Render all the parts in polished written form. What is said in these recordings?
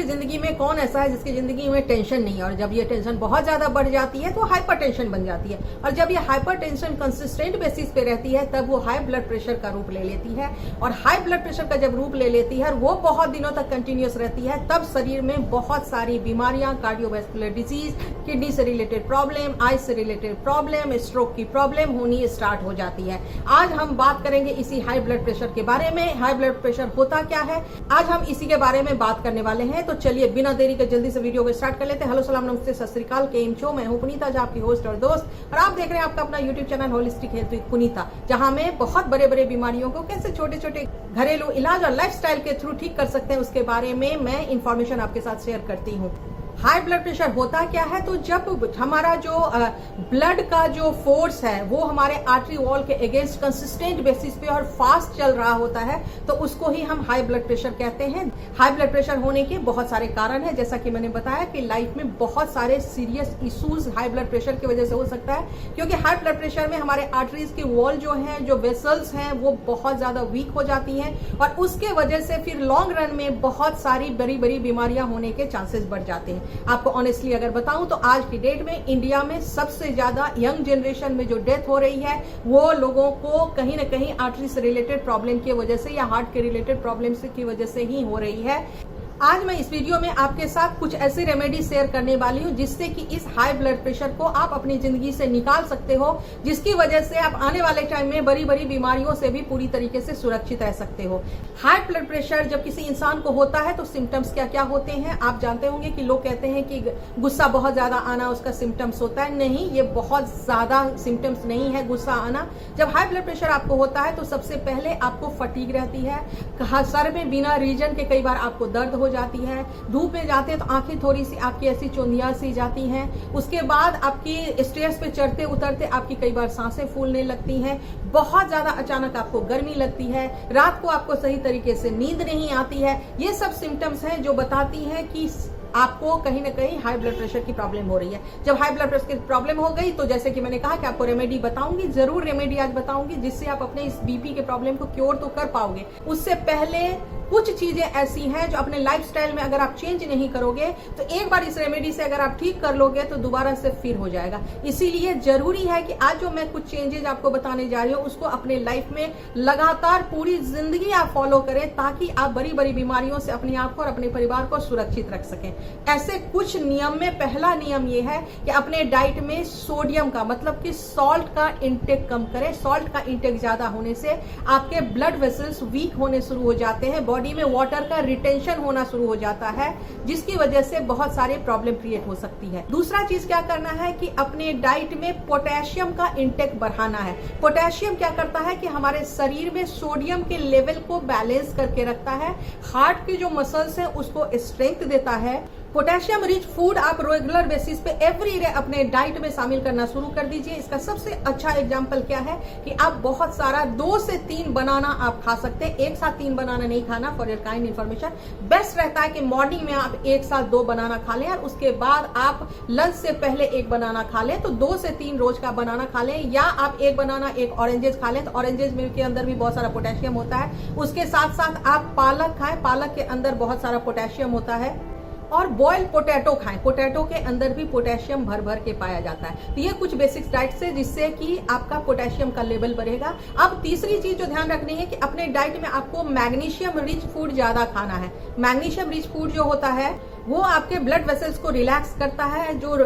की जिंदगी में कौन ऐसा है जिसकी जिंदगी में टेंशन नहीं है, और जब ये टेंशन बहुत ज्यादा बढ़ जाती है तो हाइपरटेंशन बन जाती है, और जब ये हाइपरटेंशन कंसिस्टेंट बेसिस पे रहती है तब वो हाई ब्लड प्रेशर का रूप ले लेती है। और हाई ब्लड प्रेशर का जब रूप ले लेती है और वो बहुत दिनों तक कंटिन्यूस रहती है, तब शरीर में बहुत सारी बीमारियां, कार्डियोवैस्कुलर डिजीज, किडनी से रिलेटेड प्रॉब्लम, आई से रिलेटेड प्रॉब्लम, स्ट्रोक की प्रॉब्लम होनी स्टार्ट हो जाती है। आज हम बात करेंगे इसी हाई ब्लड प्रेशर के बारे में। हाई ब्लड प्रेशर होता क्या है, आज हम इसी के बारे में बात करने वाले हैं। तो चलिए बिना देरी के जल्दी से वीडियो को स्टार्ट कर लेते हैं। हेलो, सलाम, नमस्ते, सत श्री अकाल, केम छो। मैं हूं पुनीता, जो आपकी होस्ट और दोस्त, और आप देख रहे हैं आपका अपना YouTube channel holistic health with Punita, जहां मैं बहुत बड़े बड़े बीमारियों को कैसे छोटे छोटे घरेलू इलाज और लाइफस्टाइल के थ्रू ठीक कर सकते हैं उसके बारे में मैं इंफॉर्मेशन आपके साथ शेयर करती हूँ। हाई ब्लड प्रेशर होता क्या है, तो जब हमारा जो ब्लड का जो फोर्स है वो हमारे आर्टरी वॉल के अगेंस्ट कंसिस्टेंट बेसिस पे और फास्ट चल रहा होता है, तो उसको ही हम हाई ब्लड प्रेशर कहते हैं। हाई ब्लड प्रेशर होने के बहुत सारे कारण हैं, जैसा कि मैंने बताया कि लाइफ में बहुत सारे serious issues high blood pressure की वजह से हो सकता है, क्योंकि हाई ब्लड प्रेशर में हमारे आर्टरीज की वॉल जो है, जो वेसल्स हैं, वो बहुत ज्यादा वीक हो जाती हैं, और उसके वजह से फिर लॉन्ग रन में बहुत सारी बड़ी बड़ी बीमारियां होने के चांसेस बढ़ जाते हैं। आपको ऑनेस्टली अगर बताऊं तो आज की डेट में इंडिया में सबसे ज्यादा यंग जनरेशन में जो डेथ हो रही है वो लोगों को कहीं ना कहीं आर्टरी से रिलेटेड प्रॉब्लम की वजह से या हार्ट के रिलेटेड प्रॉब्लम की वजह से ही हो रही है। आज मैं इस वीडियो में आपके साथ कुछ ऐसी रेमेडी शेयर करने वाली हूं जिससे कि इस हाई ब्लड प्रेशर को आप अपनी जिंदगी से निकाल सकते हो, जिसकी वजह से आप आने वाले टाइम में बड़ी बड़ी बीमारियों से भी पूरी तरीके से सुरक्षित रह सकते हो। हाई ब्लड प्रेशर जब किसी इंसान को होता है तो सिम्टम्स क्या क्या होते हैं आप जानते होंगे कि लोग कहते हैं कि गुस्सा बहुत ज्यादा आना उसका सिम्टम्स होता है। नहीं, ये बहुत ज्यादा सिम्टम्स नहीं है गुस्सा आना। जब हाई ब्लड प्रेशर आपको होता है तो सबसे पहले आपको फटीग रहती है, सर में बिना रीजन के कई बार आपको दर्द हो जाती है, धूप में जाते हैं तो आंखें थोड़ी सी आपकी ऐसी चौंधिया सी जाती हैं, उसके बाद आपकी स्टेयर्स पे चढ़ते उतरते आपकी कई बार सांसें फूलने लगती हैं, बहुत ज्यादा अचानक आपको गर्मी लगती है, रात को आपको सही तरीके से नींद नहीं आती है। ये सब सिम्टम्स हैं जो बताती हैं कि आपको कहीं ना कहीं हाई ब्लड प्रेशर की प्रॉब्लम हो रही है। जब हाई ब्लड प्रेशर की प्रॉब्लम हो गई तो जैसे कि मैंने कहा कि आपको रेमेडी बताऊंगी, जरूर रेमेडी आज बताऊंगी जिससे आप अपने इस बीपी के प्रॉब्लम को क्योर तो कर पाओगे। उससे पहले कुछ चीजें ऐसी हैं जो अपने लाइफस्टाइल में अगर आप चेंज नहीं करोगे तो एक बार इस रेमेडी से अगर आप ठीक कर लोगे तो दोबारा से फिर हो जाएगा। इसीलिए जरूरी है कि आज जो मैं कुछ चेंजेस आपको बताने जा रही हूँ उसको अपने लाइफ में लगातार पूरी जिंदगी आप फॉलो करें, ताकि आप बड़ी बड़ी बीमारियों से अपने आप को और अपने परिवार को सुरक्षित रख सकें। ऐसे कुछ नियम में पहला नियम यह है कि अपने डाइट में सोडियम का मतलब कि सॉल्ट का इंटेक कम करें। सॉल्ट का इंटेक ज्यादा होने से आपके ब्लड वेसल्स वीक होने शुरू हो जाते हैं, बॉडी में वाटर का रिटेंशन होना शुरू हो जाता है, जिसकी वजह से बहुत सारे प्रॉब्लम क्रिएट हो सकती है। दूसरा चीज क्या करना है कि अपने डाइट में पोटेशियम का इंटेक बढ़ाना है। पोटेशियम क्या करता है कि हमारे शरीर में सोडियम के लेवल को बैलेंस करके रखता है, हार्ट की जो मसल्स है उसको स्ट्रेंथ देता है। पोटेशियम रिच फूड आप रेगुलर बेसिस पे एवरी डे अपने डाइट में शामिल करना शुरू कर दीजिए। इसका सबसे अच्छा एग्जांपल क्या है कि आप बहुत सारा 2 से 3 बनाना आप खा सकते हैं। एक साथ 3 बनाना नहीं खाना, for your kind information. Best रहता है कि मॉर्निंग में आप एक साथ 2 बनाना खा लें और उसके बाद आप लंच से पहले 1 बनाना खा लें, तो 2 से 3 रोज का बनाना खा लें। या आप 1 बनाना 1 ऑरेंजेस खा लें, तो ऑरेंजेस में के अंदर भी बहुत सारा पोटेशियम होता है। उसके साथ साथ आप पालक खाएं, पालक के अंदर बहुत सारा पोटेशियम होता है। और बॉइल्ड पोटैटो खाएं, पोटैटो के अंदर भी पोटेशियम भर भर के पाया जाता है। तो ये कुछ बेसिक्स डाइट से जिससे कि आपका पोटेशियम का लेवल बढ़ेगा। अब तीसरी चीज जो ध्यान रखनी है कि अपने डाइट में आपको मैग्नीशियम रिच फूड ज्यादा खाना है। मैग्नीशियम रिच फूड जो होता है वो आपके ब्लड वेसल्स को रिलैक्स करता है, जो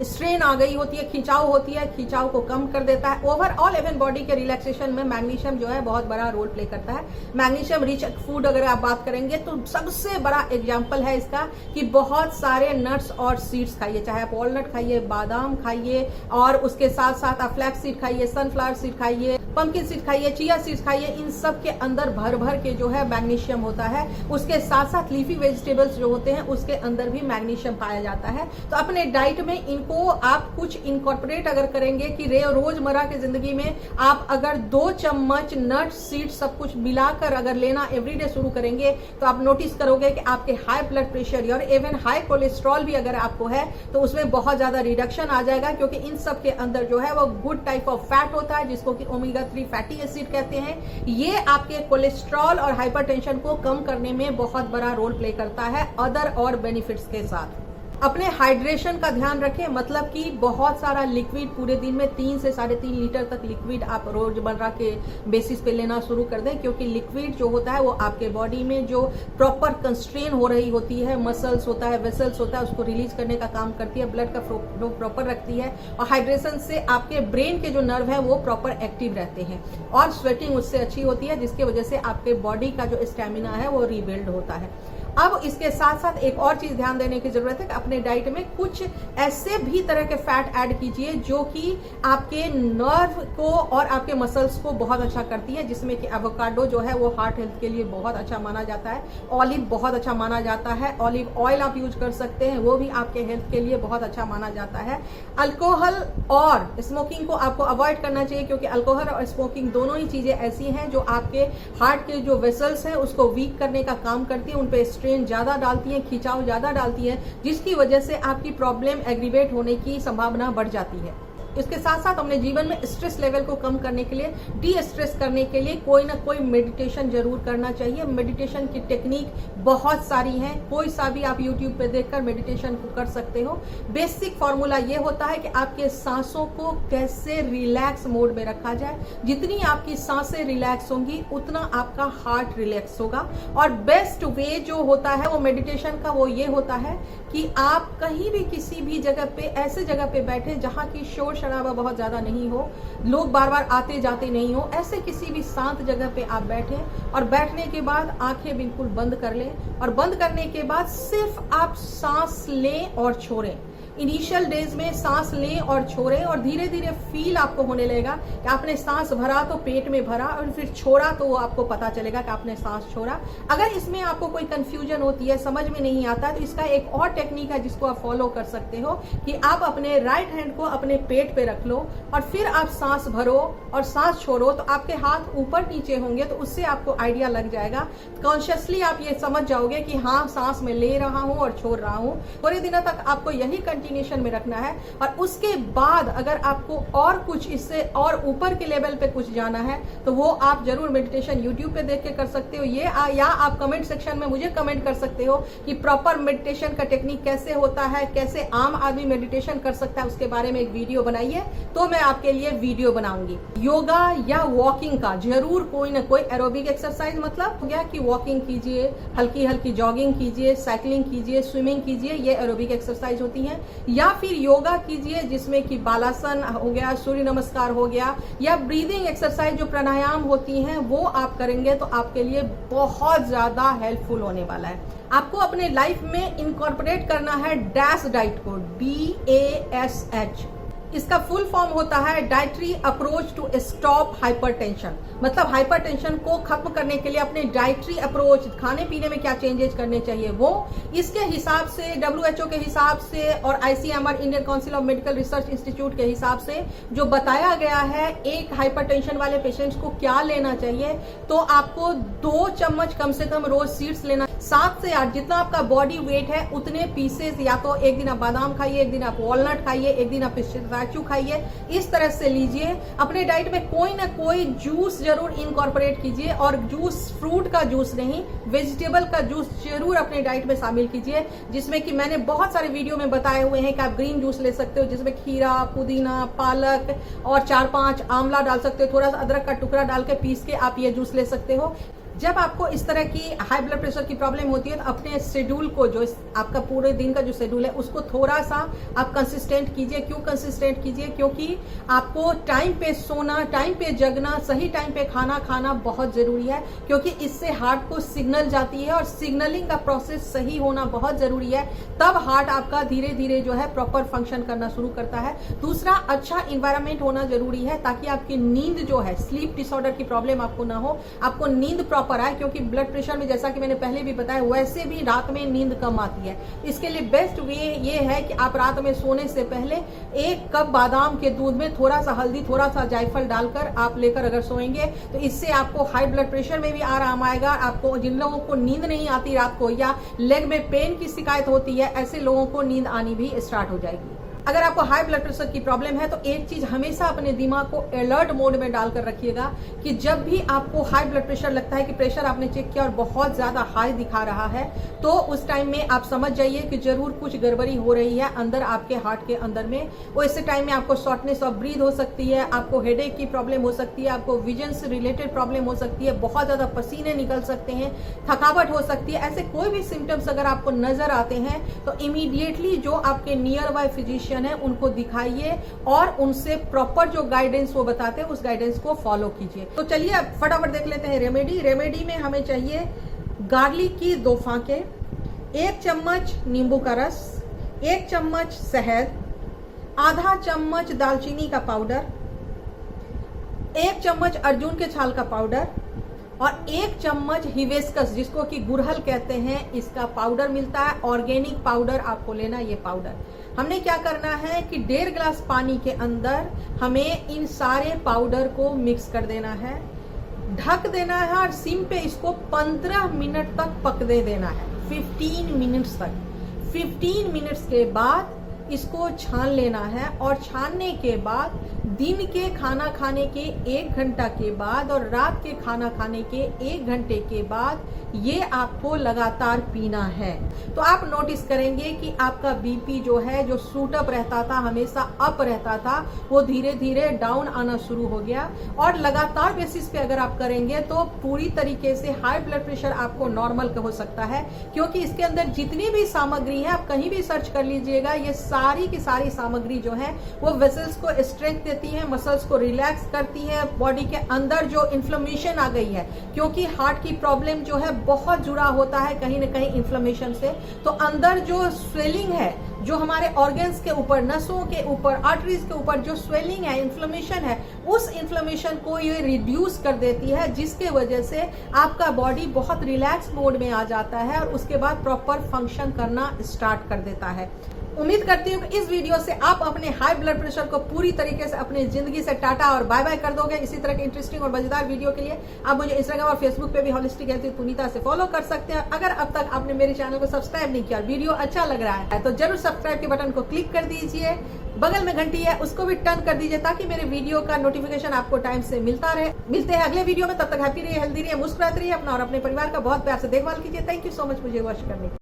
स्ट्रेन आ गई होती है, खिंचाव होती है, खिंचाव को कम कर देता है। ओवरऑल इवन बॉडी के रिलैक्सेशन में मैग्नीशियम जो है बहुत बड़ा रोल प्ले करता है। मैग्नीशियम रिच फूड अगर आप बात करेंगे तो सबसे बड़ा एग्जांपल है इसका कि बहुत सारे नट्स और सीड्स खाइए, चाहे आप वॉलनट खाइए, बादाम खाइए, और उसके साथ साथ आप फ्लैक्स सीड खाइए, सनफ्लावर सीड खाइए, पंपकिन सीड खाइए, चिया सीड्स खाइए। इन सब के अंदर भर भर के जो है मैग्नीशियम होता है। उसके साथ साथ लीफी वेजिटेबल्स जो होते हैं उसके अंदर भी मैग्नीशियम पाया जाता है। तो अपने डाइट में इनको आप कुछ इनकॉर्पोरेट अगर करेंगे कि रोजमर्रा की जिंदगी में आप अगर 2 चम्मच नट सीड सब कुछ मिलाकर अगर लेना एवरीडे शुरू करेंगे तो आप नोटिस करोगे कि आपके हाई ब्लड प्रेशर और इवन हाई कोलेस्ट्रॉल भी अगर आपको है तो उसमें बहुत ज्यादा रिडक्शन आ जाएगा, क्योंकि इन सब के अंदर जो है वो गुड टाइप ऑफ फैट होता है जिसको कि ओमेगा ओमेगा 3 फैटी एसिड कहते हैं, ये आपके कोलेस्ट्रॉल और हाइपरटेंशन को कम करने में बहुत बड़ा रोल प्ले करता है अदर और बेनिफिट्स के साथ। अपने हाइड्रेशन का ध्यान रखें, मतलब कि बहुत सारा लिक्विड पूरे दिन में 3 से 3.5 लीटर तक लिक्विड आप रोजमर्रा के बेसिस पे लेना शुरू कर दें, क्योंकि लिक्विड जो होता है वो आपके बॉडी में जो प्रॉपर कंस्ट्रेन हो रही होती है, मसल्स होता है, वेसल्स होता है, उसको रिलीज करने का काम करती है, ब्लड का फ्लो प्रॉपर रखती है, और हाइड्रेशन से आपके ब्रेन के जो नर्व है वो प्रॉपर एक्टिव रहते हैं और स्वेटिंग उससे अच्छी होती है, जिसकी वजह से आपके बॉडी का जो स्टेमिना है वो रिबिल्ड होता है। अब इसके साथ साथ एक और चीज ध्यान देने की जरूरत है कि अपने डाइट में कुछ ऐसे भी तरह के फैट ऐड कीजिए जो कि आपके नर्व को और आपके मसल्स को बहुत अच्छा करती है, जिसमें कि एवोकाडो जो है वो हार्ट हेल्थ के लिए बहुत अच्छा माना जाता है, ऑलिव बहुत अच्छा माना जाता है, ऑलिव ऑयल आप यूज कर सकते हैं, वो भी आपके हेल्थ के लिए बहुत अच्छा माना जाता है। अल्कोहल और स्मोकिंग को आपको अवॉइड करना चाहिए, क्योंकि अल्कोहल और स्मोकिंग दोनों ही चीजें ऐसी हैं जो आपके हार्ट के जो वेसल्स हैं उसको वीक करने का काम करती है, उन पे स्ट्रेन ज्यादा डालती है, खिंचाव ज्यादा डालती है, जिसकी वजह से आपकी प्रॉब्लम एग्रीवेट होने की संभावना बढ़ जाती है। इसके साथ साथ अपने जीवन में स्ट्रेस लेवल को कम करने के लिए, डी स्ट्रेस करने के लिए कोई ना कोई मेडिटेशन जरूर करना चाहिए। मेडिटेशन की टेक्निक बहुत सारी हैं, कोई सा भी आप यूट्यूब पे देखकर मेडिटेशन को कर सकते हो। बेसिक फॉर्मूला ये होता है कि आपके सांसों को कैसे रिलैक्स मोड में रखा जाए। जितनी आपकी सांसें रिलैक्स होंगी उतना आपका हार्ट रिलैक्स होगा। और बेस्ट वे जो होता है वो मेडिटेशन का वो ये होता है कि आप कहीं भी किसी भी जगह पे, ऐसे जगह पे बैठे जहां की शोर शराबा बहुत ज्यादा नहीं हो, लोग बार बार आते जाते नहीं हो, ऐसे किसी भी शांत जगह पे आप बैठे और बैठने के बाद आंखें बिल्कुल बंद कर लें, और बंद करने के बाद सिर्फ आप सांस लें और छोड़ें। इनिशियल डेज में सांस लें और छोड़ें, और धीरे धीरे फील आपको होने लगेगा कि आपने सांस भरा तो पेट में भरा, और फिर छोड़ा तो वो आपको पता चलेगा कि आपने सांस छोड़ा। अगर इसमें आपको कोई कंफ्यूजन होती है, समझ में नहीं आता है, तो इसका एक और टेक्निक है जिसको आप फॉलो कर सकते हो कि आप अपने राइट हैंड को अपने पेट पे रख लो और फिर आप सांस भरो और सांस छोड़ो, तो आपके हाथ ऊपर नीचे होंगे, तो उससे आपको आइडिया लग जाएगा। कॉन्शियसली आप ये समझ जाओगे कि हाँ, सांस में ले रहा हूं और छोड़ रहा हूं। थोड़े दिनों तक आपको यही कंटिन्यूएशन में रखना है, और उसके बाद अगर आपको और कुछ इससे और ऊपर के लेवल पे कुछ जाना है तो वो आप जरूर मेडिटेशन यूट्यूब पे देख के कर सकते हो, या आप कमेंट सेक्शन में मुझे कमेंट कर सकते हो कि प्रॉपर मेडिटेशन का टेक्निक कैसे होता है, कैसे आम आदमी मेडिटेशन कर सकता है, उसके बारे में एक वीडियो बनाइए तो मैं आपके लिए वीडियो बनाऊंगी। योगा या वॉकिंग का जरूर कोई ना कोई एरोबिक एक्सरसाइज, मतलब हो गया कि वॉकिंग कीजिए, हल्की हल्की जॉगिंग कीजिए, साइकिलिंग कीजिए, स्विमिंग कीजिए, ये एरोबिक एक्सरसाइज होती है। या फिर योगा कीजिए जिसमें कि बालासन हो गया, सूर्य नमस्कार हो गया, या ब्रीदिंग एक्सरसाइज जो प्राणायाम होती हैं वो आप करेंगे तो आपके लिए बहुत ज्यादा हेल्पफुल होने वाला है। आपको अपने लाइफ में इनकॉर्पोरेट करना है डैश डाइट को, DASH। इसका फुल फॉर्म होता है dietary approach to stop hypertension, मतलब हाइपरटेंशन को खत्म करने के लिए अपने डाइटरी अप्रोच, खाने पीने में क्या चेंजेस करने चाहिए वो, इसके हिसाब से WHO के हिसाब से और ICMR Indian council of medical research institute के हिसाब से जो बताया गया है एक हाइपरटेंशन वाले पेशेंट्स को क्या लेना चाहिए। तो आपको 2 चम्मच कम से कम रोज सीड्स लेना, 7 से 8 जितना आपका बॉडी वेट है उतने पीसेस, या तो एक दिन आप बादाम खाइए, एक दिन आप वॉलनट खाइए, एक दिन आप पिस्ताचियो खाइए, इस तरह से लीजिए। अपने डाइट में कोई ना कोई जूस जरूर इनकॉर्पोरेट कीजिए, और जूस फ्रूट का जूस नहीं, वेजिटेबल का जूस जरूर अपने डाइट में शामिल कीजिए, जिसमें कि मैंने बहुत सारे वीडियो में बताए हुए हैं कि आप ग्रीन जूस ले सकते हो, जिसमें खीरा, पुदीना, पालक और 4-5 आंवला डाल सकते हो, थोड़ा सा अदरक का टुकड़ा डाल के पीस के आप ये जूस ले सकते हो। जब आपको इस तरह की हाई ब्लड प्रेशर की प्रॉब्लम होती है तो अपने शेड्यूल को, जो आपका पूरे दिन का जो शेड्यूल है उसको थोड़ा सा आप कंसिस्टेंट कीजिए। क्यों कंसिस्टेंट कीजिए? क्योंकि आपको टाइम पे सोना, टाइम पे जगना, सही टाइम पे खाना खाना बहुत जरूरी है, क्योंकि इससे हार्ट को सिग्नल जाती है और सिग्नलिंग का प्रोसेस सही होना बहुत जरूरी है, तब हार्ट आपका धीरे धीरे जो है प्रॉपर फंक्शन करना शुरू करता है। दूसरा, अच्छा इन्वायरमेंट होना जरूरी है ताकि आपकी नींद जो है, स्लीप डिसऑर्डर की प्रॉब्लम आपको ना हो, आपको नींद प्रॉपर आए, क्योंकि ब्लड प्रेशर में जैसा कि मैंने पहले भी बताया वैसे भी रात में नींद कम आती है। इसके लिए बेस्ट वे ये है कि आप रात में सोने से पहले 1 कप बादाम के दूध में थोड़ा सा हल्दी, थोड़ा सा जायफल डालकर आप लेकर अगर सोएंगे तो इससे आपको हाई ब्लड प्रेशर में भी आराम आएगा। आपको, जिन लोगों को नींद नहीं आती रात को या लेग में पेन की शिकायत होती है, ऐसे लोगों को नींद आनी भी स्टार्ट हो जाएगी। अगर आपको हाई ब्लड प्रेशर की प्रॉब्लम है तो एक चीज हमेशा अपने दिमाग को अलर्ट मोड में डालकर रखिएगा कि जब भी आपको हाई ब्लड प्रेशर लगता है कि प्रेशर आपने चेक किया और बहुत ज्यादा हाई दिखा रहा है, तो उस टाइम में आप समझ जाइए कि जरूर कुछ गड़बड़ी हो रही है अंदर आपके हार्ट के अंदर में। वो इस टाइम में आपको शॉर्टनेस ऑफ ब्रीथ हो सकती है, आपको हेडेक की प्रॉब्लम हो सकती है, आपको विजन से रिलेटेड प्रॉब्लम हो सकती है, बहुत ज्यादा पसीने निकल सकते हैं, थकावट हो सकती है। ऐसे कोई भी सिम्टम्स अगर आपको नजर आते हैं तो इमीडिएटली जो आपके नियर बाय फिजिशियन है उनको दिखाइए और उनसे प्रॉपर जो गाइडेंस वो बताते हैं उस गाइडेंस को फॉलो कीजिए। तो चलिए अब फटाफट देख लेते हैं रेमेडी। रेमेडी में हमें चाहिए गार्लिक की 2 फांके, 1 चम्मच नींबू का रस, 1 चम्मच शहद, आधा चम्मच दालचीनी का पाउडर, 1 चम्मच अर्जुन के छाल का पाउडर और 1 चम्मच हिबिस्कस जिसको कि गुड़हल कहते हैं, इसका पाउडर मिलता है। ऑर्गेनिक पाउडर आपको लेना। ये पाउडर हमने क्या करना है कि 1.5 गिलास पानी के अंदर हमें इन सारे पाउडर को मिक्स कर देना है, ढक देना है और सिम पे इसको 15 मिनट तक पकने देना है, 15 मिनट्स तक। 15 मिनट्स के बाद इसको छान लेना है और छानने के बाद दिन के खाना खाने के 1 घंटा के बाद और रात के खाना खाने के 1 घंटे के बाद ये आपको लगातार पीना है। तो आप नोटिस करेंगे कि आपका बीपी जो है, जो शूट अप रहता था, हमेशा अप रहता था, वो धीरे धीरे डाउन आना शुरू हो गया। और लगातार बेसिस पे अगर आप करेंगे तो पूरी तरीके से हाई ब्लड प्रेशर आपको नॉर्मल हो सकता है, क्योंकि इसके अंदर जितनी भी सामग्री है, आप कहीं भी सर्च कर लीजिएगा, ये सारी की सारी सामग्री जो है वो वेसल्स को स्ट्रेंथ देती है, मसल्स को रिलैक्स करती है, बॉडी के अंदर जो इन्फ्लेमेशन आ गई है, क्योंकि हार्ट की प्रॉब्लम जो है बहुत जुड़ा होता है कहीं ना कहीं इन्फ्लेमेशन से। तो अंदर जो स्वेलिंग है, जो हमारे ऑर्गन्स के ऊपर, नसों के ऊपर, आर्टरीज के ऊपर जो स्वेलिंग है, इन्फ्लेमेशन है, उस इन्फ्लेमेशन को ये रिड्यूस कर देती है, जिसके वजह से आपका बॉडी बहुत रिलैक्स मोड में आ जाता है और उसके बाद प्रॉपर फंक्शन करना स्टार्ट कर देता है। उम्मीद करती हूँ कि इस वीडियो से आप अपने हाई ब्लड प्रेशर को पूरी तरीके से अपनी जिंदगी से टाटा और बाय बाय कर दोगे। इसी तरह के इंटरेस्टिंग और मजेदार वीडियो के लिए आप मुझे इंस्टाग्राम और फेसबुक पे भी होलिस्टिक हेल्थ विद पुनीता से फॉलो कर सकते हैं। अगर अब तक आपने मेरे चैनल को सब्सक्राइब नहीं किया और वीडियो अच्छा लग रहा है तो जरूर सब्सक्राइब के बटन को क्लिक कर दीजिए। बगल में घंटी है उसको भी टर्न कर दीजिए ताकि मेरे वीडियो का नोटिफिकेशन आपको टाइम से मिलता रहे। मिलते हैं अगले वीडियो में, तब तक हैप्पी रहिए, हेल्दी रहिए, मुस्कुराते रहिए, अपना और अपने परिवार का बहुत प्यार से देखभाल कीजिए। थैंक यू सो मच मुझे वॉच करने के लिए।